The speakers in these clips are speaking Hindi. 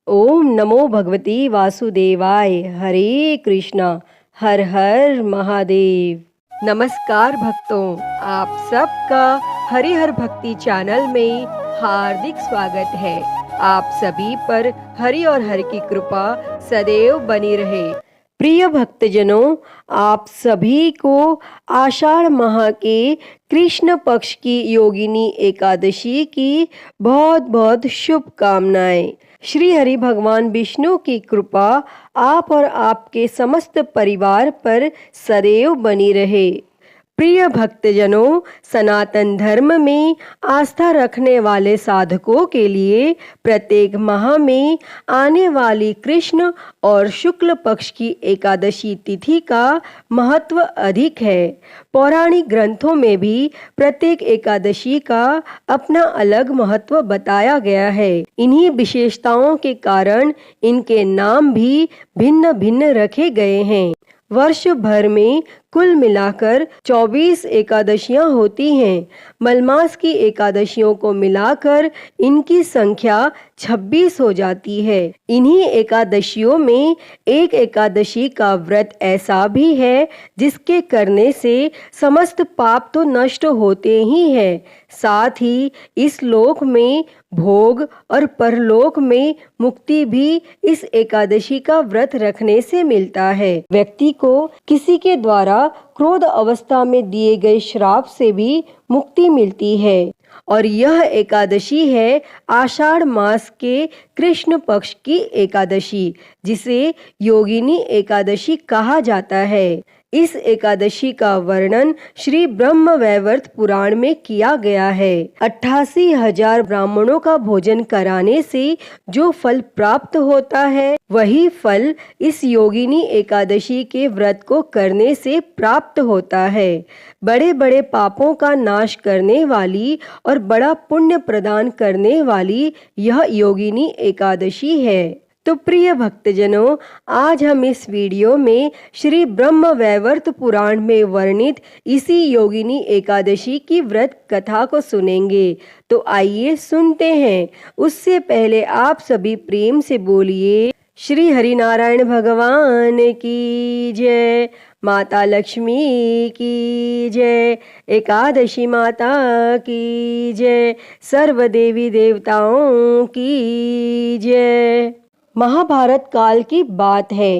ओम नमो भगवती वासुदेवाय। हरे कृष्णा। हर हर महादेव। नमस्कार भक्तों, आप सबका हरिहर भक्ति चैनल में हार्दिक स्वागत है। आप सभी पर हरि और हर की कृपा सदैव बनी रहे। प्रिय भक्तजनों, आप सभी को आषाढ़ माह के कृष्ण पक्ष की योगिनी एकादशी की बहुत बहुत शुभकामनाएं। श्री हरि भगवान विष्णु की कृपा आप और आपके समस्त परिवार पर सदैव बनी रहे। प्रिय भक्तजनों, सनातन धर्म में आस्था रखने वाले साधकों के लिए प्रत्येक माह में आने वाली कृष्ण और शुक्ल पक्ष की एकादशी तिथि का महत्व अधिक है। पौराणिक ग्रंथों में भी प्रत्येक एकादशी का अपना अलग महत्व बताया गया है। इन्हीं विशेषताओं के कारण इनके नाम भी भिन्न भिन्न रखे गए हैं। वर्ष भर में कुल मिलाकर 24 एकादशियां होती हैं। मलमास की एकादशियों को मिलाकर इनकी संख्या 26 हो जाती है। इन्हीं एकादशियों में एक एकादशी का व्रत ऐसा भी है जिसके करने से समस्त पाप तो नष्ट होते ही हैं, साथ ही इस लोक में भोग और परलोक में मुक्ति भी इस एकादशी का व्रत रखने से मिलता है। व्यक्ति को किसी के द्वारा क्रोध अवस्था में दिए गए श्राप से भी मुक्ति मिलती है। और यह एकादशी है आषाढ़ मास के कृष्ण पक्ष की एकादशी, जिसे योगिनी एकादशी कहा जाता है। इस एकादशी का वर्णन श्री ब्रह्म वैवर्त पुराण में किया गया है। 88,000 ब्राह्मणों का भोजन कराने से जो फल प्राप्त होता है, वही फल इस योगिनी एकादशी के व्रत को करने से प्राप्त होता है। बड़े बड़े पापों का नाश करने वाली और बड़ा पुण्य प्रदान करने वाली यह योगिनी एकादशी है। तो प्रिय भक्तजनों, आज हम इस वीडियो में श्री ब्रह्म वैवर्त पुराण में वर्णित इसी योगिनी एकादशी की व्रत कथा को सुनेंगे। तो आइए सुनते हैं। उससे पहले आप सभी प्रेम से बोलिए श्री हरिनारायण भगवान की जय, माता लक्ष्मी की जय, एकादशी माता की जय, सर्व देवी देवताओं की जय। महाभारत काल की बात है।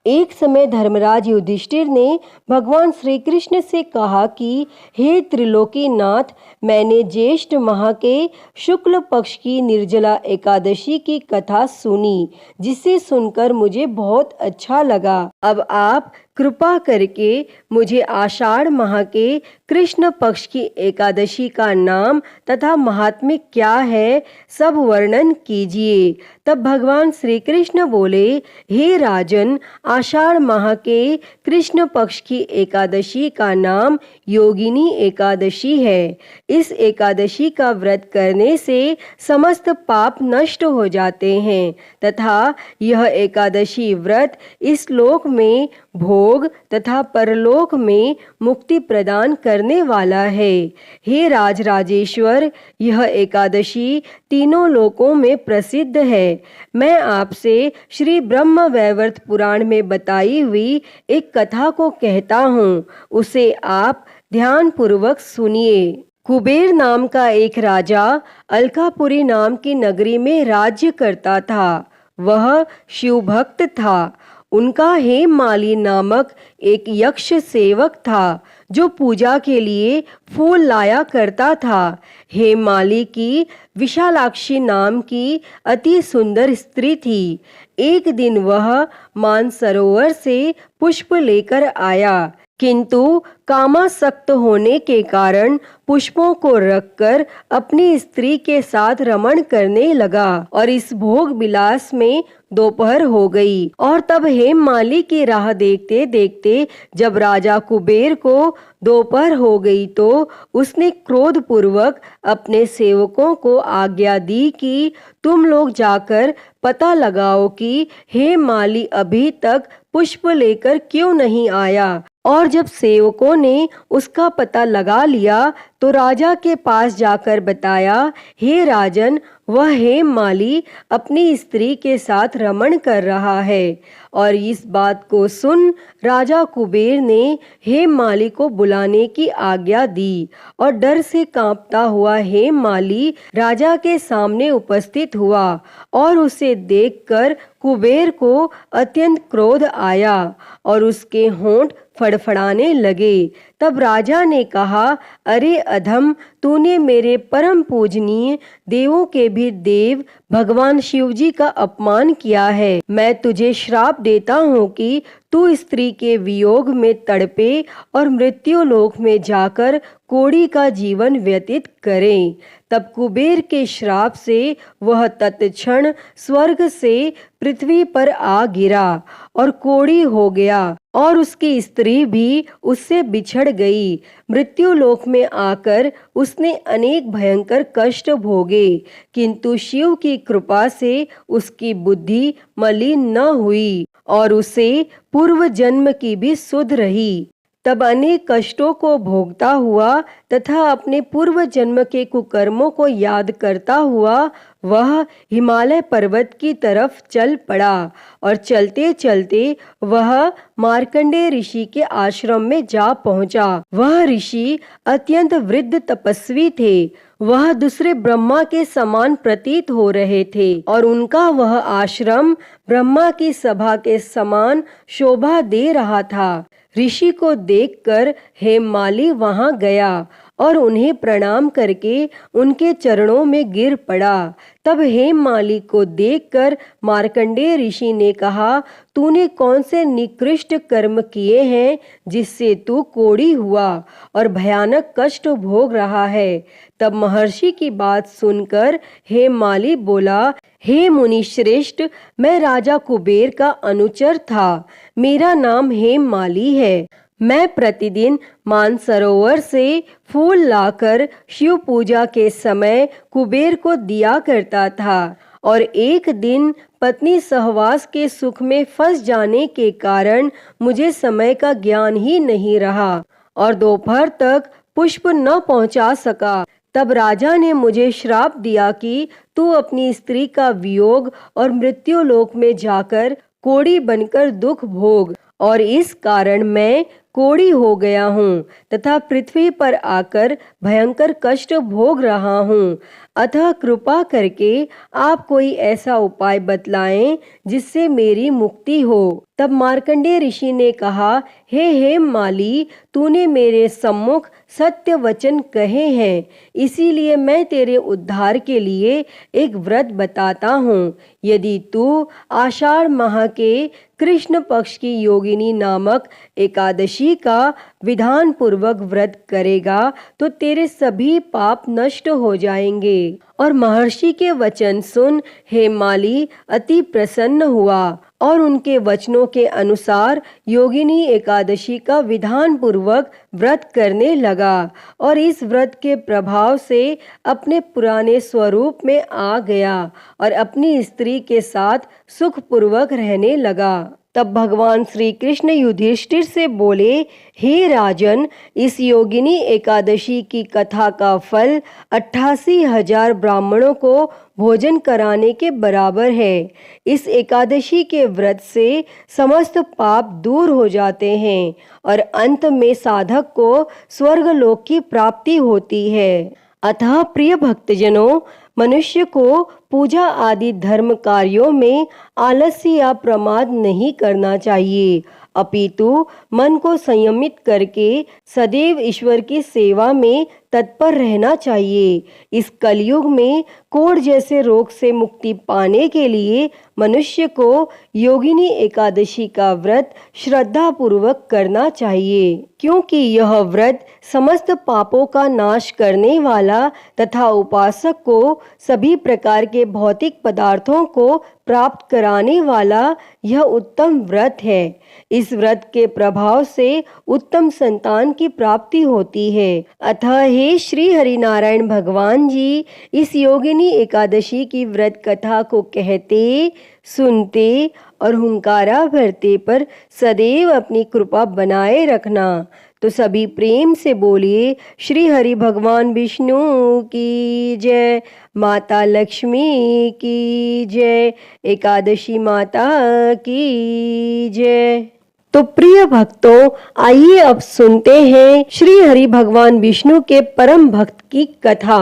एक समय धर्मराज युधिष्ठिर ने भगवान श्री कृष्ण से कहा कि हे त्रिलोकी नाथ, मैंने ज्येष्ठ माह के शुक्ल पक्ष की निर्जला एकादशी की कथा सुनी, जिसे सुनकर मुझे बहुत अच्छा लगा। अब आप कृपा करके मुझे आषाढ़ माह के कृष्ण पक्ष की एकादशी का नाम तथा महात्म्य क्या है सब वर्णन कीजिए। तब भगवान श्री कृष्ण बोले, हे राजन, आषाढ़ माह के कृष्ण पक्ष की एकादशी का नाम योगिनी एकादशी है। इस एकादशी का व्रत करने से समस्त पाप नष्ट हो जाते हैं तथा यह एकादशी व्रत इस लोक में भोग तथा परलोक में मुक्ति प्रदान करने वाला है। हे राजराजेश्वर, यह एकादशी तीनों लोकों में प्रसिद्ध है। मैं आपसे श्री ब्रह्म वैवर्त पुराण में बताई हुई एक कथा को कहता हूँ, उसे आप ध्यान पूर्वक सुनिए। कुबेर नाम का एक राजा अलकापुरी नाम की नगरी में राज्य करता था। वह शिव भक्त था। उनका हेममाली नामक एक यक्ष सेवक था जो पूजा के लिए फूल लाया करता था। हेममाली की विशालाक्षी नाम की अति सुंदर स्त्री थी। एक दिन वह मानसरोवर से पुष्प लेकर आया, किंतु कामासक्त होने के कारण पुष्पों को रखकर अपनी स्त्री के साथ रमण करने लगा और इस भोग विलास में दोपहर हो गई। और तब हेममाली की राह देखते देखते जब राजा कुबेर को दोपहर हो गई तो उसने क्रोध पूर्वक अपने सेवकों को आज्ञा दी कि तुम लोग जाकर पता लगाओ कि हेममाली अभी तक पुष्प लेकर क्यों नहीं आया। और जब सेवकों ने उसका पता लगा लिया तो राजा के पास जाकर बताया, हे राजन, वह हेममाली अपनी स्त्री के साथ रमण कर रहा है। और इस बात को सुन राजा कुबेर ने हेममाली को बुलाने की आज्ञा दी और डर से कांपता हुआ हेममाली राजा के सामने उपस्थित हुआ और उसे देखकर कुबेर को अत्यंत क्रोध आया और उसके होंठ फड़फड़ाने लगे। तब राजा ने कहा, अरे अधम, तूने मेरे परम पूजनीय देवों के भी देव भगवान शिव जी का अपमान किया है। मैं तुझे श्राप देता हूँ कि तू स्त्री के वियोग में तड़पे और मृत्यु लोक में जाकर कोढ़ी का जीवन व्यतीत करे। तब कुबेर के श्राप से वह तत्क्षण स्वर्ग से पृथ्वी पर आ गिरा और कोढ़ी हो गया और उसकी स्त्री भी उससे बिछड़ गई। मृत्यु लोक में आकर उसने अनेक भयंकर कष्ट भोगे, किंतु शिव की कृपा से उसकी बुद्धि मलिन न हुई और उसे पूर्व जन्म की भी सुध रही। तब अनेक कष्टों को भोगता हुआ तथा अपने पूर्व जन्म के कुकर्मों को याद करता हुआ वह हिमालय पर्वत की तरफ चल पड़ा और चलते चलते वह मार्कंडेय ऋषि के आश्रम में जा पहुंचा। वह ऋषि अत्यंत वृद्ध तपस्वी थे। वह दूसरे ब्रह्मा के समान प्रतीत हो रहे थे और उनका वह आश्रम ब्रह्मा की सभा के समान शोभा दे रहा था। ऋषि को देखकर हेममाली वहां गया और उन्हें प्रणाम करके उनके चरणों में गिर पड़ा। तब हेममाली को देखकर मार्कंडेय ऋषि ने कहा, तूने कौन से निकृष्ट कर्म किए हैं जिससे तू कोढ़ी हुआ और भयानक कष्ट भोग रहा है। तब महर्षि की बात सुनकर हेममाली बोला, हे मुनि श्रेष्ठ, मैं राजा कुबेर का अनुचर था। मेरा नाम हेममाली है। मैं प्रतिदिन मानसरोवर से फूल लाकर शिव पूजा के समय कुबेर को दिया करता था और एक दिन पत्नी सहवास के सुख में फंस जाने के कारण मुझे समय का ज्ञान ही नहीं रहा और दोपहर तक पुष्प न पहुंचा सका। तब राजा ने मुझे श्राप दिया कि तू अपनी स्त्री का वियोग और मृत्यु लोक में जाकर कोढ़ी बनकर दुख भोग, और इस कारण मैं कोढ़ी हो गया हूँ तथा पृथ्वी पर आकर भयंकर कष्ट भोग रहा हूँ। अतः कृपा करके आप कोई ऐसा उपाय बतलाएं जिससे मेरी मुक्ति हो। तब मार्कंडेय ऋषि ने कहा, हे हेममाली, तूने मेरे सम्मुख सत्य वचन कहे हैं, इसीलिए मैं तेरे उद्धार के लिए एक व्रत बताता हूँ। यदि तू आषाढ़ माह के कृष्ण पक्ष की योगिनी नामक एकादशी का विधान पूर्वक व्रत करेगा तो तेरे सभी पाप नष्ट हो जाएंगे। और महर्षि के वचन सुन हेममाली अति प्रसन्न हुआ और उनके वचनों के अनुसार योगिनी एकादशी का विधान पूर्वक व्रत करने लगा और इस व्रत के प्रभाव से अपने पुराने स्वरूप में आ गया और अपनी स्त्री के साथ सुखपूर्वक रहने लगा। तब भगवान श्री कृष्ण युधिष्ठिर से बोले, हे राजन, इस योगिनी एकादशी की कथा का फल 88,000 ब्राह्मणों को भोजन कराने के बराबर है। इस एकादशी के व्रत से समस्त पाप दूर हो जाते हैं और अंत में साधक को स्वर्गलोक की प्राप्ति होती है। अतः प्रिय भक्तजनों, मनुष्य को पूजा आदि धर्म कार्यों में आलस्य या प्रमाद नहीं करना चाहिए, अपितु मन को संयमित करके सदैव ईश्वर की सेवा में तत्पर रहना चाहिए। इस कलयुग में कोढ़ जैसे रोग से मुक्ति पाने के लिए मनुष्य को योगिनी एकादशी का व्रत श्रद्धा पूर्वक करना चाहिए, क्योंकि यह व्रत समस्त पापों का नाश करने वाला तथा उपासक को सभी प्रकार के भौतिक पदार्थों को प्राप्त कराने वाला यह उत्तम व्रत है। इस व्रत के प्रभाव से उत्तम संतान की प्राप्ति होती है। अतः हे श्री हरिनारायण भगवान जी, इस योगिनी एकादशी की व्रत कथा को कहते, सुनते और हुंकारा भरते पर सदैव अपनी कृपा बनाए रखना। तो सभी प्रेम से बोलिए श्री हरि भगवान विष्णु की जय, माता लक्ष्मी की जय, एकादशी माता की जय। तो प्रिय भक्तों, आइए अब सुनते हैं श्री हरि भगवान विष्णु के परम भक्त की कथा।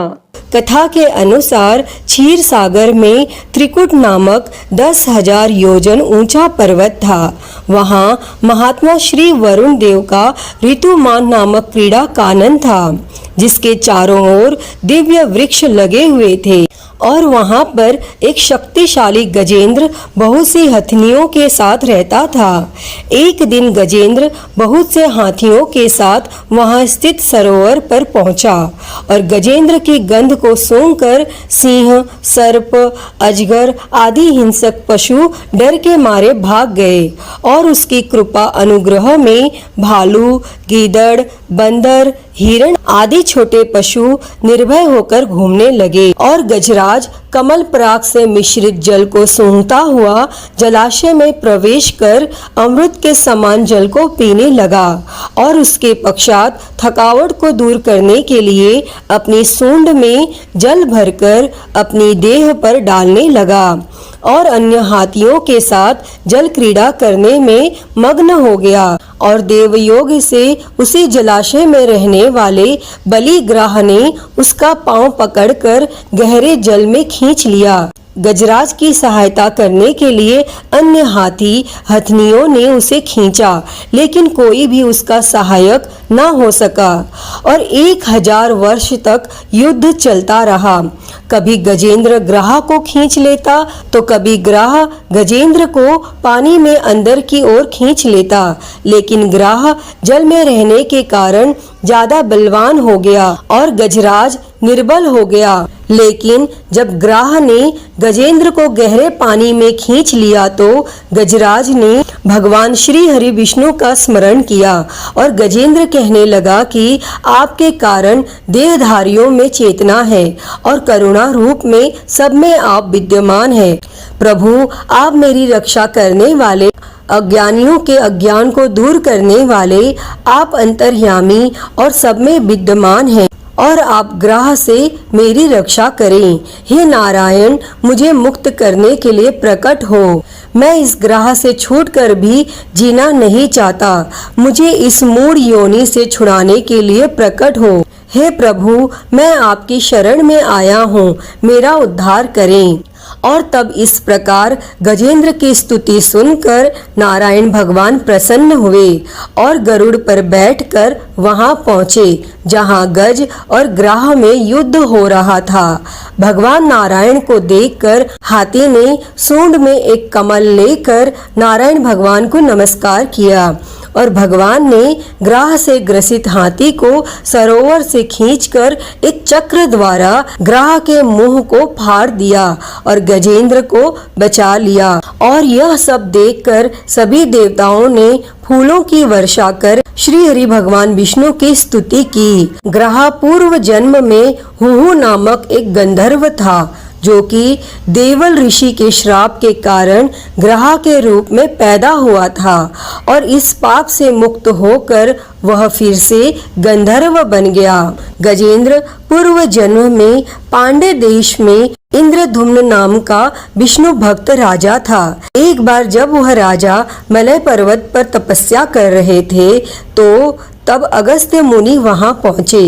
कथा के अनुसार क्षीर सागर में त्रिकुट नामक 10,000 योजन ऊंचा पर्वत था। वहाँ महात्मा श्री वरुण देव का ऋतुमान नामक क्रीड़ा कानन था, जिसके चारों ओर दिव्य वृक्ष लगे हुए थे और वहाँ पर एक शक्तिशाली गजेंद्र बहुत सी हथनियों के साथ रहता था। एक दिन गजेंद्र बहुत से हाथियों के साथ वहाँ स्थित सरोवर पर पहुँचा और गजेंद्र की गंध को सूंघकर सिंह, सर्प, अजगर आदि हिंसक पशु डर के मारे भाग गए और उसकी कृपा अनुग्रह में भालू, गीदड़, बंदर, हिरण आदि छोटे पशु निर्भय होकर घूमने लगे और गजराज कमल पराग से मिश्रित जल को सूंघता हुआ जलाशय में प्रवेश कर अमृत के समान जल को पीने लगा और उसके पश्चात थकावट को दूर करने के लिए अपनी सूंड में जल भरकर अपनी देह पर डालने लगा और अन्य हाथियों के साथ जल क्रीड़ा करने में मग्न हो गया और देवयोग से उसी जलाशय में रहने वाले बलिग्राह ने उसका पांव पकड़कर गहरे जल में खींच लिया। गजराज की सहायता करने के लिए अन्य हाथी हथनियों ने उसे खींचा, लेकिन कोई भी उसका सहायक न हो सका और 1000 वर्ष तक युद्ध चलता रहा। कभी गजेंद्र ग्राह को खींच लेता तो कभी ग्राह गजेंद्र को पानी में अंदर की ओर खींच लेता, लेकिन ग्राह जल में रहने के कारण ज्यादा बलवान हो गया और गजराज निर्बल हो गया। लेकिन जब ग्राह ने गजेंद्र को गहरे पानी में खींच लिया तो गजराज ने भगवान श्री हरि विष्णु का स्मरण किया और गजेंद्र कहने लगा कि आपके कारण देहधारियों में चेतना है और करुणा रूप में सब में आप विद्यमान हैं। प्रभु, आप मेरी रक्षा करने वाले, अज्ञानियों के अज्ञान को दूर करने वाले, आप अंतर्यामी और सब में विद्यमान हैं और आप ग्राह से मेरी रक्षा करें। हे नारायण, मुझे मुक्त करने के लिए प्रकट हो। मैं इस ग्राह से छूटकर भी जीना नहीं चाहता। मुझे इस मूढ़ योनि से छुड़ाने के लिए प्रकट हो। हे प्रभु, मैं आपकी शरण में आया हूँ, मेरा उद्धार करें। और तब इस प्रकार गजेंद्र की स्तुति सुनकर नारायण भगवान प्रसन्न हुए और गरुड़ पर बैठकर वहां पहुंचे जहां गज और ग्राह में युद्ध हो रहा था। भगवान नारायण को देखकर हाथी ने सूंड में एक कमल लेकर नारायण भगवान को नमस्कार किया और भगवान ने ग्राह से ग्रसित हाथी को सरोवर से खींचकर एक चक्र द्वारा ग्राह के मुंह को फाड़ दिया और गजेंद्र को बचा लिया। और यह सब देखकर सभी देवताओं ने फूलों की वर्षा कर श्री हरि भगवान विष्णु की स्तुति की। ग्राह पूर्व जन्म में हुहु नामक एक गंधर्व था, जो कि देवल ऋषि के श्राप के कारण ग्राह के रूप में पैदा हुआ था और इस पाप से मुक्त होकर वह फिर से गंधर्व बन गया। गजेंद्र पूर्व जन्म में पांडे देश में इंद्रधुम्न नाम का विष्णु भक्त राजा था। एक बार जब वह राजा मलय पर्वत पर तपस्या कर रहे थे तो तब अगस्त्य मुनि वहां पहुंचे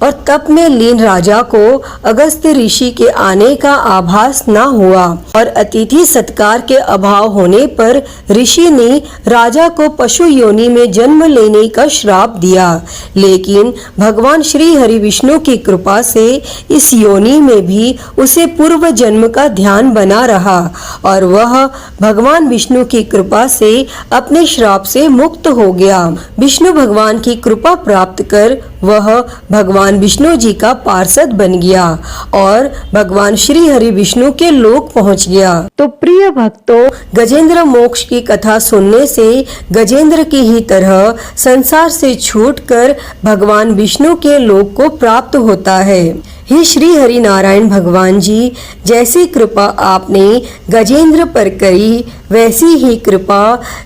और तप में लीन राजा को अगस्त्य ऋषि के आने का आभास न हुआ और अतिथि सत्कार के अभाव होने पर ऋषि ने राजा को पशु योनि में जन्म लेने का श्राप दिया। लेकिन भगवान श्री हरि विष्णु की कृपा से इस योनि में भी उसे पूर्व जन्म का ध्यान बना रहा और वह भगवान विष्णु की कृपा से अपने श्राप से मुक्त हो गया। विष्णु भगवान की कृपा प्राप्त कर वह भगवान विष्णु जी का पार्षद बन गया और भगवान श्री हरि विष्णु के लोक पहुंच गया। तो प्रिय भक्तों, गजेंद्र मोक्ष की कथा सुनने से गजेंद्र की ही तरह संसार से छूटकर भगवान विष्णु के लोक को प्राप्त होता है। हे श्री हरि नारायण भगवान जी, जैसी कृपा आपने गजेंद्र पर करी, वैसी ही कृपा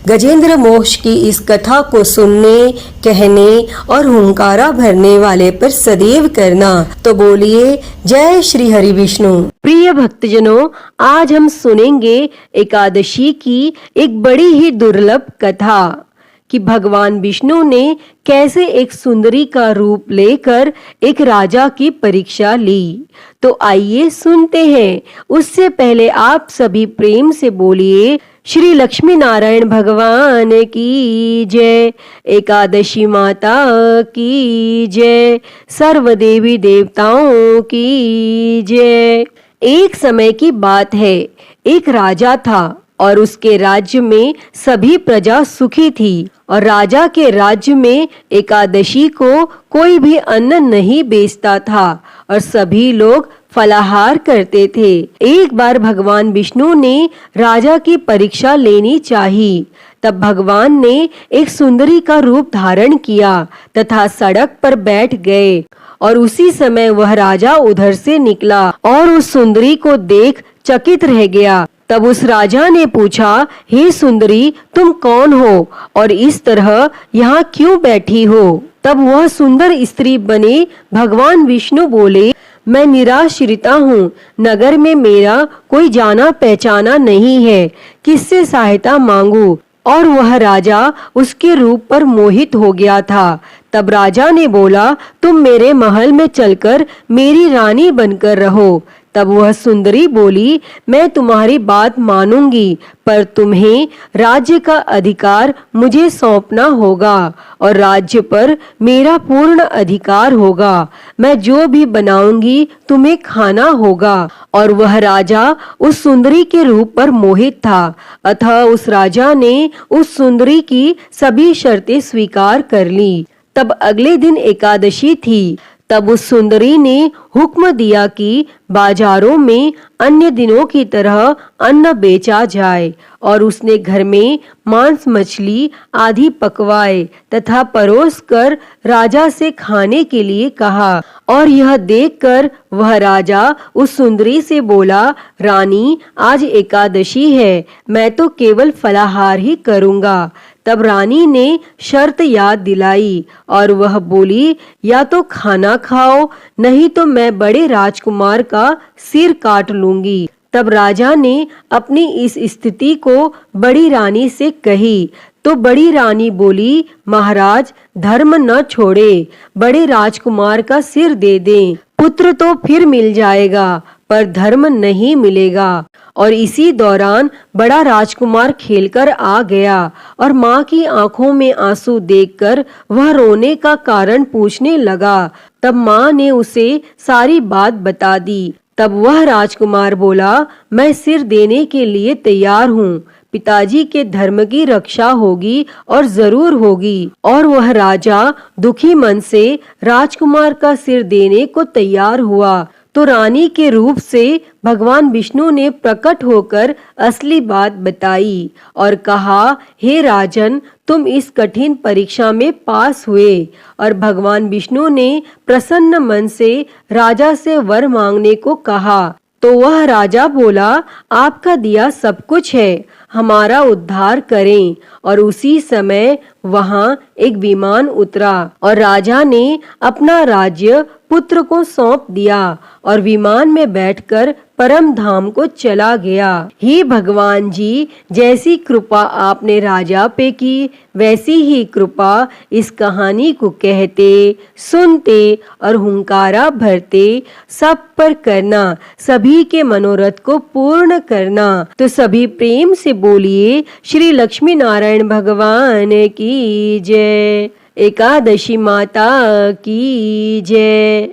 गजेंद्र मोक्ष की इस कथा को सुनने, कहने और हुंकारा भरने वाले पर सदैव करना। तो बोलिए जय श्री हरि विष्णु। प्रिय भक्तजनों, आज हम सुनेंगे एकादशी की एक बड़ी ही दुर्लभ कथा कि भगवान विष्णु ने कैसे एक सुंदरी का रूप लेकर एक राजा की परीक्षा ली। तो आइए सुनते हैं। उससे पहले आप सभी प्रेम से बोलिए श्री लक्ष्मी नारायण भगवान की जय, एकादशी माता की जय, सर्व देवी देवताओं की जय। एक समय की बात है, एक राजा था और उसके राज्य में सभी प्रजा सुखी थी और राजा के राज्य में एकादशी को कोई भी अन्न नहीं बेचता था और सभी लोग फलाहार करते थे। एक बार भगवान विष्णु ने राजा की परीक्षा लेनी चाहिए। तब भगवान ने एक सुंदरी का रूप धारण किया तथा सड़क पर बैठ गए और उसी समय वह राजा उधर से निकला और उस सुंदरी को देख चकित रह गया। तब उस राजा ने पूछा, हे सुंदरी, तुम कौन हो और इस तरह यहाँ क्यों बैठी हो? तब वह सुंदर स्त्री बने भगवान विष्णु बोले, मैं निराश्रिता हूँ, नगर में मेरा कोई जाना पहचाना नहीं है, किससे सहायता मांगू? और वह राजा उसके रूप पर मोहित हो गया था। तब राजा ने बोला, तुम मेरे महल में चलकर मेरी रानी बनकर रहो। तब वह सुंदरी बोली, मैं तुम्हारी बात मानूंगी, पर तुम्हें राज्य का अधिकार मुझे सौंपना होगा और राज्य पर मेरा पूर्ण अधिकार होगा। मैं जो भी बनाऊंगी तुम्हें खाना होगा। और वह राजा उस सुंदरी के रूप पर मोहित था, अतः उस राजा ने उस सुंदरी की सभी शर्तें स्वीकार कर ली। तब अगले दिन एकादशी थी। तब उस सुंदरी ने हुक्म दिया कि बाजारों में अन्य दिनों की तरह अन्न बेचा जाए और उसने घर में मांस मछली आदि पकवाए तथा परोस कर राजा से खाने के लिए कहा। और यह देखकर वह राजा उस सुंदरी से बोला, रानी, आज एकादशी है, मैं तो केवल फलाहार ही करूंगा। तब रानी ने शर्त याद दिलाई और वह बोली, या तो खाना खाओ, नहीं तो मैं बड़े राजकुमार का सिर काट लूंगी। तब राजा ने अपनी इस स्थिति को बड़ी रानी से कही तो बड़ी रानी बोली, महाराज, धर्म न छोड़े, बड़े राजकुमार का सिर दे दें, पुत्र तो फिर मिल जाएगा पर धर्म नहीं मिलेगा। और इसी दौरान बड़ा राजकुमार खेलकर आ गया और माँ की आंखों में आंसू देखकर वह रोने का कारण पूछने लगा। तब माँ ने उसे सारी बात बता दी। तब वह राजकुमार बोला, मैं सिर देने के लिए तैयार हूँ, पिताजी के धर्म की रक्षा होगी और जरूर होगी। और वह राजा दुखी मन से राजकुमार का सिर देने को तैयार हुआ। तो रानी के रूप से भगवान विष्णु ने प्रकट होकर असली बात बताई और कहा, हे राजन, तुम इस कठिन परीक्षा में पास हुए। और भगवान विष्णु ने प्रसन्न मन से राजा से वर मांगने को कहा। तो वह राजा बोला, आपका दिया सब कुछ है, हमारा उद्धार करें। और उसी समय वहां एक विमान उतरा और राजा ने अपना राज्य पुत्र को सौंप दिया और विमान में बैठकर परम धाम को चला गया। हे भगवान जी, जैसी कृपा आपने राजा पे की, वैसी ही कृपा इस कहानी को कहते, सुनते और हुंकारा भरते सब पर करना, सभी के मनोरथ को पूर्ण करना। तो सभी प्रेम से बोलिए श्री लक्ष्मी नारायण भगवान की जय, एकादशी माता की जय।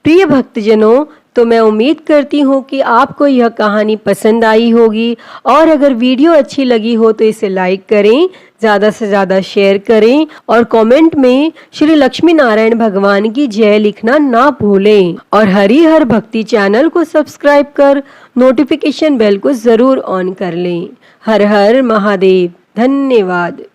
प्रिय भक्तजनों, तो मैं उम्मीद करती हूँ कि आपको यह कहानी पसंद आई होगी और अगर वीडियो अच्छी लगी हो तो इसे लाइक करें, ज़्यादा से ज़्यादा शेयर करें और कमेंट में श्री लक्ष्मी नारायण भगवान की जय लिखना ना भूलें। और हरि हर भक्ति चैनल को सब्सक्राइब कर नोटिफिकेशन बेल को ज़रूर ऑन कर लें। हर हर महादेव। धन्यवाद।